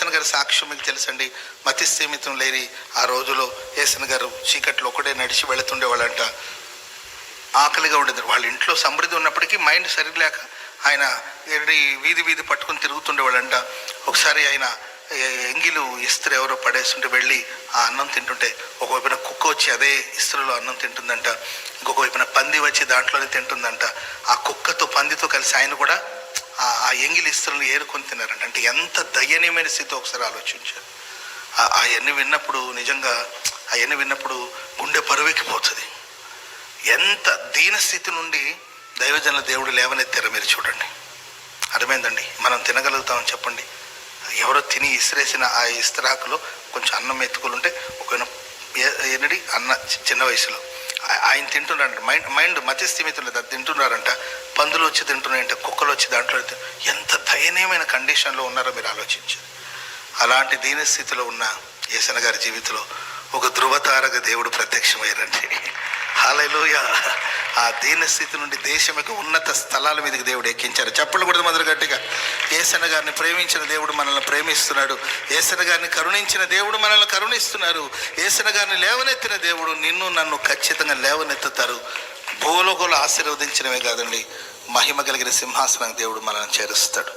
ఏసన్న గారి సాక్ష్యం మీకు తెలుసండి. మతి స్థిమితం లేని ఆ రోజులో ఏసన్న గారు చీకట్లో ఒకటే నడిచి వెళుతుండేవాళ్ళంట. ఆకలిగా ఉండేది. వాళ్ళ ఇంట్లో సమృద్ధి ఉన్నప్పటికీ మైండ్ సరిలేక ఆయన వీధి వీధి పట్టుకుని తిరుగుతుండేవాళ్ళంట. ఒకసారి ఆయన ఎంగిలు ఇస్త్రీ ఎవరో పడేస్తుంటే వెళ్ళి ఆ అన్నం తింటుంటే ఒకవైపున కుక్క వచ్చి అదే ఇస్త్రీలో అన్నం తింటుందంట. ఇంకొక వైపున పంది వచ్చి దాంట్లోనే తింటుందంట. ఆ కుక్కతో పందితో కలిసి ఆయన కూడా ఆ ఎంగిలి ఇస్త్రీలు ఏరుకొని తిన్నారంట. అంటే ఎంత దయనీయమైన స్థితి ఒకసారి ఆలోచించారు. అవన్నీ విన్నప్పుడు నిజంగా అవన్నీ విన్నప్పుడు గుండె పరువెక్కిపోతుంది. ఎంత దీనస్థితి నుండి దైవజనుల దేవుడు లేవనెత్తారో మీరు చూడండి. అర్థమైందండి? మనం తినగలుగుతామని చెప్పండి. ఎవరో తిని ఇసిరేసిన ఆ ఇస్తరాకులో కొంచెం అన్నం ఎత్తుకులుంటే ఒక అన్న చిన్న వయసులో ఆయన తింటున్నారంట. మైండ్ మతి స్థిమితం లేదు, అది తింటున్నారంట. పందులు వచ్చి తింటున్నాయంట, కుక్కలు వచ్చి దాంట్లో. ఎంత దయనీయమైన కండిషన్లో ఉన్నారో మీరు ఆలోచించారు. అలాంటి దీనస్థితిలో ఉన్న యేసన్న గారి జీవితంలో ఒక ధృవతారగా దేవుడు ప్రత్యక్షమయ్యారండి. హల్లెలూయా. ఆ దీనస్థితి నుండి దేశం యొక్క ఉన్నత స్థలాల మీదకి దేవుడు ఎక్కించారు. చప్పట్లు కూడా మొదలు గట్టిగా. యేసన్న గారిని ప్రేమించిన దేవుడు మనల్ని ప్రేమిస్తున్నాడు. యేసన్న గారిని కరుణించిన దేవుడు మనల్ని కరుణిస్తున్నారు. యేసన్న గారిని లేవనెత్తిన దేవుడు నిన్ను నన్ను ఖచ్చితంగా లేవనెత్తుతారు. భూలోకంలో ఆశీర్వదించడమే కాదండి, మహిమ కలిగిన సింహాసనం దేవుడు మనల్ని చేరుస్తాడు.